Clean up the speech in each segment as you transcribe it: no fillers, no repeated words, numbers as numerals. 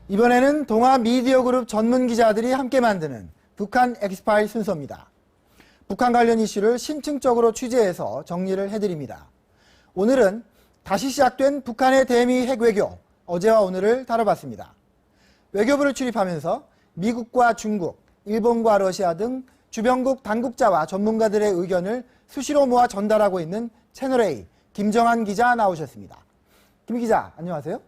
이번에는 동아 미디어 그룹 전문 기자들이 함께 만드는 북한 엑스파일 순서입니다. 북한 관련 이슈를 심층적으로 취재해서 정리를 해드립니다. 오늘은 다시 시작된 북한의 대미 핵외교, 어제와 오늘을 다뤄봤습니다. 외교부를 출입하면서 미국과 중국, 일본과 러시아 등 주변국 당국자와 전문가들의 의견을 수시로 모아 전달하고 있는 채널A 김정한 기자 나오셨습니다. 김 기자, 안녕하세요.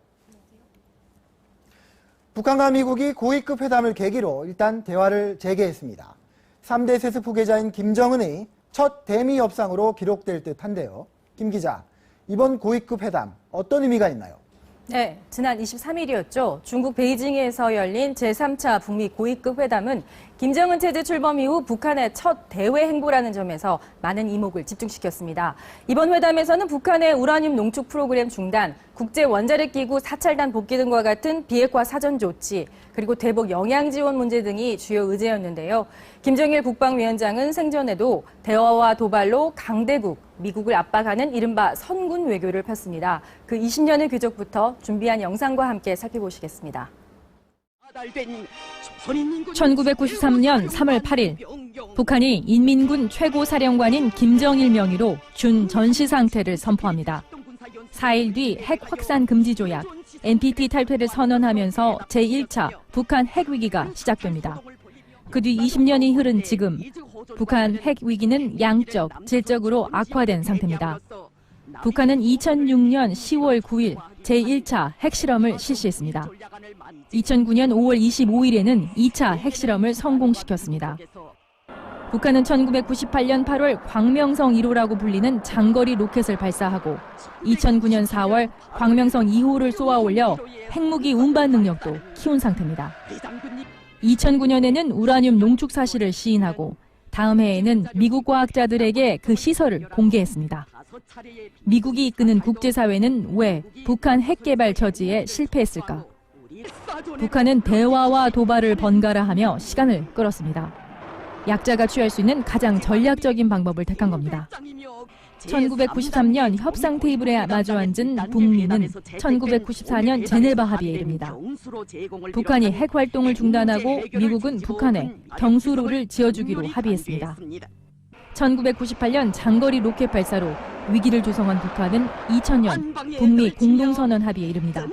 북한과 미국이 고위급 회담을 계기로 일단 대화를 재개했습니다. 3대 세습 후계자인 김정은의 첫 대미 협상으로 기록될 듯한데요. 김 기자, 이번 고위급 회담 어떤 의미가 있나요? 네, 지난 23일이었죠. 중국 베이징에서 열린 제3차 북미 고위급 회담은 김정은 체제 출범 이후 북한의 첫 대외 행보라는 점에서 많은 이목을 집중시켰습니다. 이번 회담에서는 북한의 우라늄 농축 프로그램 중단, 국제 원자력 기구 사찰단 복귀 등과 같은 비핵화 사전 조치, 그리고 대북 영양 지원 문제 등이 주요 의제였는데요. 김정일 국방위원장은 생전에도 대화와 도발로 강대국, 미국을 압박하는 이른바 선군 외교를 폈습니다. 그 20년의 궤적부터 준비한 영상과 함께 살펴보시겠습니다. 1993년 3월 8일 북한이 인민군 최고사령관인 김정일 명의로 준 전시 상태를 선포합니다. 4일 뒤 핵 확산 금지 조약, NPT 탈퇴를 선언하면서 제1차 북한 핵위기가 시작됩니다. 그 뒤 20년이 흐른 지금 북한 핵위기는 양적, 질적으로 악화된 상태입니다. 북한은 2006년 10월 9일 제1차 핵실험을 실시했습니다. 2009년 5월 25일에는 2차 핵실험을 성공시켰습니다. 북한은 1998년 8월 광명성 1호라고 불리는 장거리 로켓을 발사하고 2009년 4월 광명성 2호를 쏘아 올려 핵무기 운반 능력도 키운 상태입니다. 2009년에는 우라늄 농축 사실을 시인하고 다음 해에는 미국 과학자들에게 그 시설을 공개했습니다. 미국이 이끄는 국제사회는 왜 북한 핵개발 저지에 실패했을까? 북한은 대화와 도발을 번갈아 하며 시간을 끌었습니다. 약자가 취할 수 있는 가장 전략적인 방법을 택한 겁니다. 1993년 협상 테이블에 마주 앉은 북미는 1994년 제네바 합의에 이릅니다. 북한이 핵 활동을 중단하고 미국은 북한에 경수로를 지어주기로 합의했습니다. 1998년 장거리 로켓 발사로 위기를 조성한 북한은 2000년 북미 공동선언 합의에 이릅니다.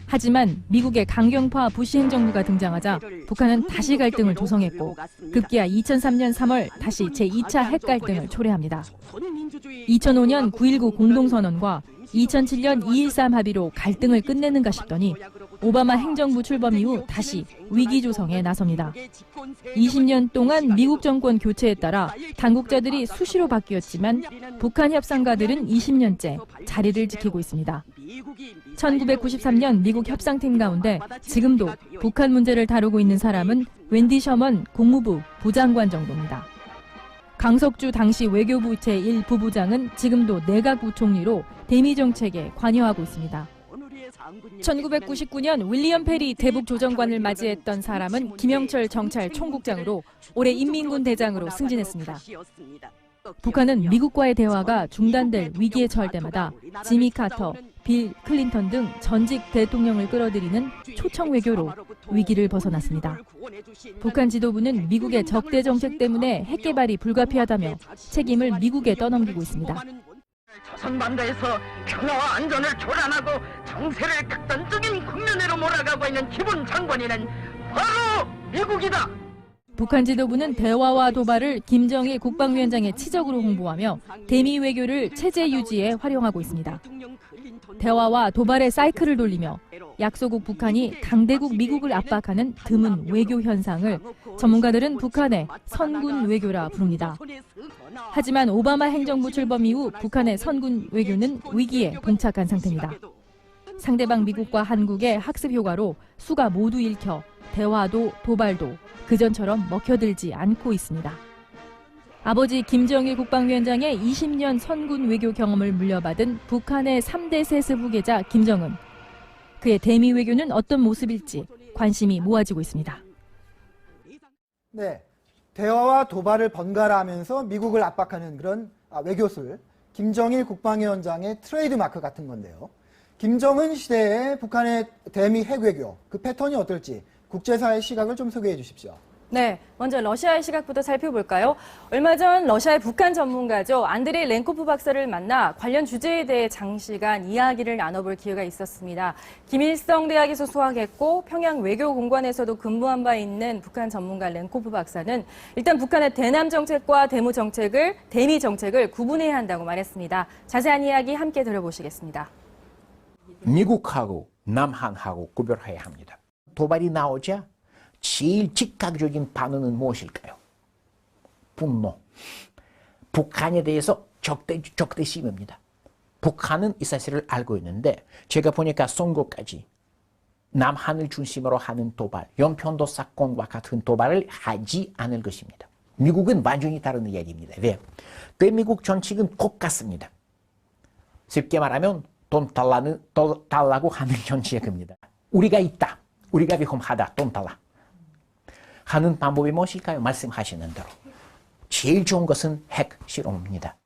하지만 미국의 강경파 부시 행정부가 등장하자 북한은 다시 갈등을 조성했고 급기야 2003년 3월 다시 제2차 핵 갈등을 초래합니다. 2005년 9.19 공동선언과 2007년 2.13 합의로 갈등을 끝내는가 싶더니 오바마 행정부 출범 이후 다시 위기 조성에 나섭니다. 20년 동안 미국 정권 교체에 따라 당국자들이 수시로 바뀌었지만 북한 협상가들은 20년째 자리를 지키고 있습니다. 1993년 미국 협상팀 가운데 지금도 북한 문제를 다루고 있는 사람은 웬디 셔먼 국무부 부장관 정도입니다. 강석주 당시 외교부 제1부부장은 지금도 내각 부총리로 대미 정책에 관여하고 있습니다. 1999년 윌리엄 페리 대북 조정관을 맞이했던 사람은 김영철 정찰 총국장으로 올해 인민군 대장으로 승진했습니다. 북한은 미국과의 대화가 중단될 위기에 처할 때마다 지미 카터, 빌 클린턴 등 전직 대통령을 끌어들이는 초청 외교로 위기를 벗어났습니다. 북한 지도부는 미국의 적대 정책 때문에 핵 개발이 불가피하다며 책임을 미국에 떠넘기고 있습니다. 조선반도에서 평화와 안전을 교란하고 정세를 극단적인 국면으로 몰아가고 있는 기본 장본인은 바로 미국이다. 북한 지도부는 대화와 도발을 김정일 국방위원장의 치적으로 홍보하며 대미 외교를 체제 유지에 활용하고 있습니다. 대화와 도발의 사이클을 돌리며 약소국 북한이 강대국 미국을 압박하는 드문 외교 현상을 전문가들은 북한의 선군 외교라 부릅니다. 하지만 오바마 행정부 출범 이후 북한의 선군 외교는 위기에 봉착한 상태입니다. 상대방 미국과 한국의 학습 효과로 수가 모두 읽혀 대화도 도발도 그전처럼 먹혀들지 않고 있습니다. 아버지 김정일 국방위원장의 20년 선군 외교 경험을 물려받은 북한의 3대 세습 후계자 김정은. 그의 대미 외교는 어떤 모습일지 관심이 모아지고 있습니다. 네, 대화와 도발을 번갈아 하면서 미국을 압박하는 그런 외교술, 김정일 국방위원장의 트레이드 마크 같은 건데요. 김정은 시대의 북한의 대미 핵외교, 그 패턴이 어떨지 국제사회의 시각을 좀 소개해 주십시오. 네, 먼저 러시아의 시각부터 살펴볼까요? 얼마 전 러시아의 북한 전문가죠. 안드레이 렌코프 박사를 만나 관련 주제에 대해 장시간 이야기를 나눠볼 기회가 있었습니다. 김일성 대학에서 수학했고 평양 외교공관에서도 근무한 바 있는 북한 전문가 렌코프 박사는 일단 북한의 대남 정책과 대미 정책을 구분해야 한다고 말했습니다. 자세한 이야기 함께 들어보시겠습니다. 미국하고 남한하고 구별해야 합니다. 도발이 나오자 제일 즉각적인 반응은 무엇일까요? 분노. 북한에 대해서 적대심입니다. 북한은 이 사실을 알고 있는데 제가 보니까 선거까지 남한을 중심으로 하는 도발, 연평도 사건과 같은 도발을 하지 않을 것입니다. 미국은 완전히 다른 이야기입니다. 왜? 대미국 정책은 똑같습니다. 쉽게 말하면 돈 달라고 하는 정책입니다. 우리가 있다. 우리가 위험하다. 돈 달라. 하는 방법이 무엇일까요? 말씀하시는 대로. 제일 좋은 것은 핵 실험입니다.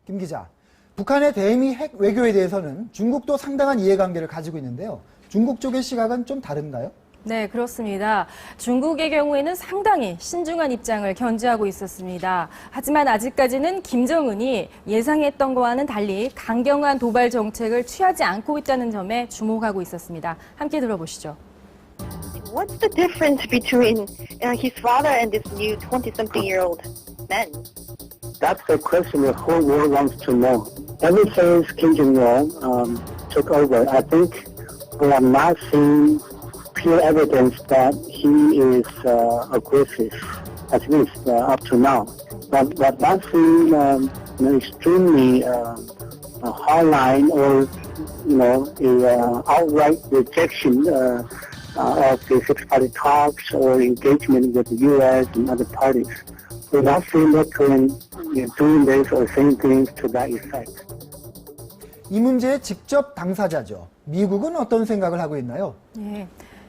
김 기자, 북한의 대미 핵 외교에 대해서는 중국도 상당한 이해관계를 가지고 있는데요. 중국 쪽의 시각은 좀 다른가요? 네, 그렇습니다. 중국의 경우에는 상당히 신중한 입장을 견지하고 있었습니다. 하지만 아직까지는 김정은이 예상했던 것과는 달리 강경한 도발 정책을 취하지 않고 있다는 점에 주목하고 있었습니다. 함께 들어보시죠. What's the difference between his father and this new 20-something-year-old man? That's the question the whole world wants to know. Ever since Kim Jong-un took over, I think we have not seen clear evidence that he is aggressive, at least up to now. But not seen extremely hardline or outright rejection of the six-party talks or engagement with the U.S. and other parties. We're not seeing North Korea doing this or saying things to that effect. 이 문제의 직접 당사자죠. 미국은 어떤 생각을 하고 있나요? 네.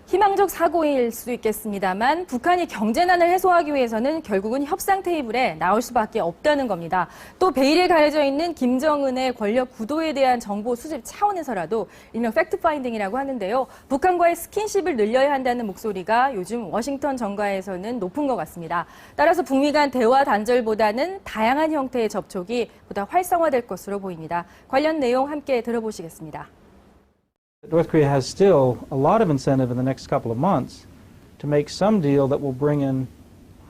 희망적 사고일 수도 있겠습니다만 북한이 경제난을 해소하기 위해서는 결국은 협상 테이블에 나올 수밖에 없다는 겁니다. 또 베일에 가려져 있는 김정은의 권력 구도에 대한 정보 수집 차원에서라도 일명 팩트 파인딩이라고 하는데요. 북한과의 스킨십을 늘려야 한다는 목소리가 요즘 워싱턴 정가에서는 높은 것 같습니다. 따라서 북미 간 대화 단절보다는 다양한 형태의 접촉이 보다 활성화될 것으로 보입니다. 관련 내용 함께 들어보시겠습니다. North Korea has still a lot of incentive in the next couple of months to make some deal that will bring in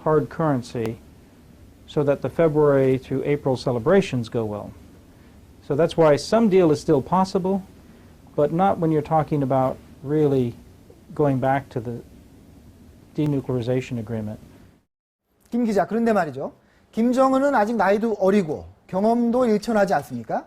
hard currency so that the February to April celebrations go well. So that's why some deal is still possible, but not when you're talking about really going back to the denuclearization agreement. 김 기자, 그런데 말이죠. 김정은은 아직 나이도 어리고 경험도 일천하지 않습니까?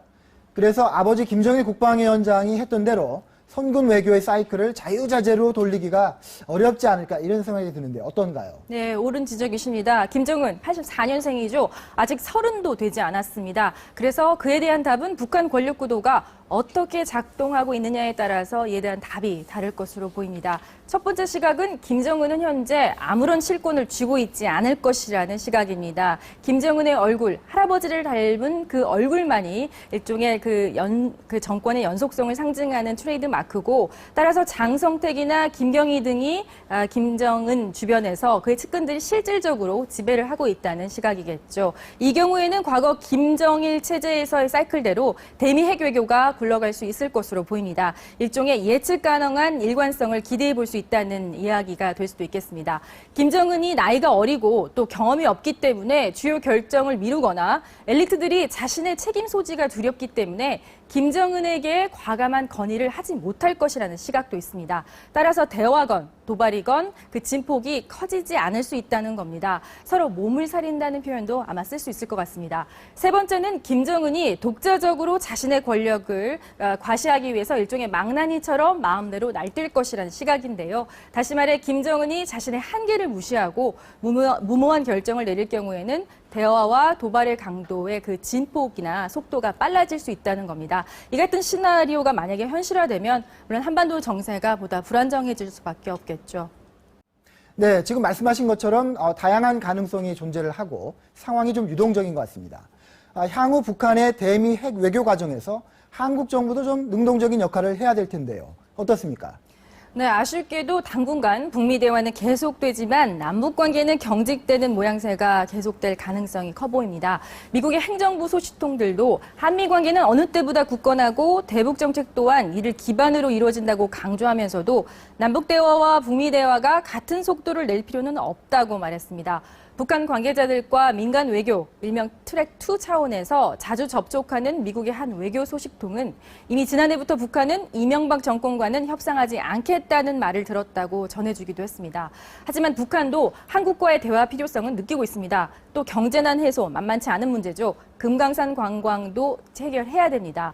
그래서 아버지 김정일 국방위원장이 했던 대로 선군 외교의 사이클을 자유자재로 돌리기가 어렵지 않을까 이런 생각이 드는데 어떤가요? 네, 옳은 지적이십니다. 김정은 84년생이죠. 아직 30도 되지 않았습니다. 그래서 그에 대한 답은 북한 권력 구도가 어떻게 작동하고 있느냐에 따라서 이에 대한 답이 다를 것으로 보입니다. 첫 번째 시각은 김정은은 현재 아무런 실권을 쥐고 있지 않을 것이라는 시각입니다. 김정은의 얼굴, 할아버지를 닮은 그 얼굴만이 일종의 그 정권의 연속성을 상징하는 트레이드 마크고, 따라서 장성택이나 김경희 등이 김정은 주변에서 그의 측근들이 실질적으로 지배를 하고 있다는 시각이겠죠. 이 경우에는 과거 김정일 체제에서의 사이클대로 대미 핵 외교가 굴러갈 수 있을 것으로 보입니다. 일종의 예측 가능한 일관성을 기대해 볼 수 있다는 이야기가 될 수도 있겠습니다. 김정은이 나이가 어리고 또 경험이 없기 때문에 주요 결정을 미루거나 엘리트들이 자신의 책임 소지가 두렵기 때문에 김정은에게 과감한 건의를 하지 못할 것이라는 시각도 있습니다. 따라서 대화건, 도발이건 그 진폭이 커지지 않을 수 있다는 겁니다. 서로 몸을 사린다는 표현도 아마 쓸 수 있을 것 같습니다. 세 번째는 김정은이 독자적으로 자신의 권력을 과시하기 위해서 일종의 망나니처럼 마음대로 날뛸 것이라는 시각인데요. 다시 말해 김정은이 자신의 한계를 무시하고 무모한 결정을 내릴 경우에는 대화와 도발의 강도의 그 진폭이나 속도가 빨라질 수 있다는 겁니다. 이 같은 시나리오가 만약에 현실화되면 물론 한반도 정세가 보다 불안정해질 수밖에 없겠죠. 네, 지금 말씀하신 것처럼 다양한 가능성이 존재를 하고 상황이 좀 유동적인 것 같습니다. 향후 북한의 대미 핵 외교 과정에서 한국 정부도 좀 능동적인 역할을 해야 될 텐데요. 어떻습니까? 네, 아쉽게도 당분간 북미 대화는 계속되지만 남북 관계는 경직되는 모양새가 계속될 가능성이 커 보입니다. 미국의 행정부 소식통들도 한미 관계는 어느 때보다 굳건하고 대북 정책 또한 이를 기반으로 이루어진다고 강조하면서도 남북 대화와 북미 대화가 같은 속도를 낼 필요는 없다고 말했습니다. 북한 관계자들과 민간 외교, 일명 트랙 2 차원에서 자주 접촉하는 미국의 한 외교 소식통은 이미 지난해부터 북한은 이명박 정권과는 협상하지 않겠다는 말을 들었다고 전해주기도 했습니다. 하지만 북한도 한국과의 대화 필요성은 느끼고 있습니다. 또 경제난 해소, 만만치 않은 문제죠. 금강산 관광도 해결해야 됩니다.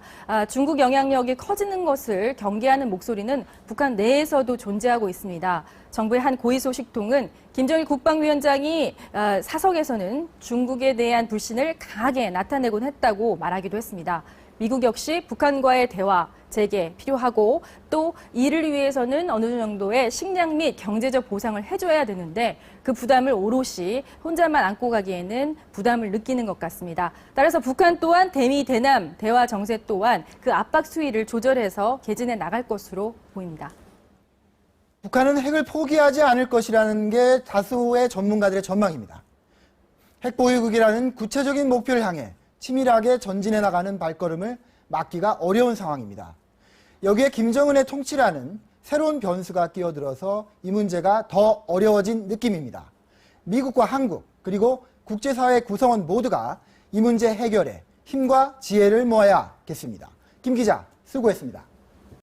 중국 영향력이 커지는 것을 경계하는 목소리는 북한 내에서도 존재하고 있습니다. 정부의 한 고위 소식통은 김정일 국방위원장이 사석에서는 중국에 대한 불신을 강하게 나타내곤 했다고 말하기도 했습니다. 미국 역시 북한과의 대화, 재개 필요하고 또 이를 위해서는 어느 정도의 식량 및 경제적 보상을 해줘야 되는데 그 부담을 오롯이 혼자만 안고 가기에는 부담을 느끼는 것 같습니다. 따라서 북한 또한 대미, 대남, 대화 정세 또한 그 압박 수위를 조절해서 개진해 나갈 것으로 보입니다. 북한은 핵을 포기하지 않을 것이라는 게 다수의 전문가들의 전망입니다. 핵보유국이라는 구체적인 목표를 향해 치밀하게 전진해 나가는 발걸음을 막기가 어려운 상황입니다. 여기에 김정은의 통치라는 새로운 변수가 끼어들어서 이 문제가 더 어려워진 느낌입니다. 미국과 한국 그리고 국제사회 구성원 모두가 이 문제 해결에 힘과 지혜를 모아야겠습니다. 김 기자 수고했습니다.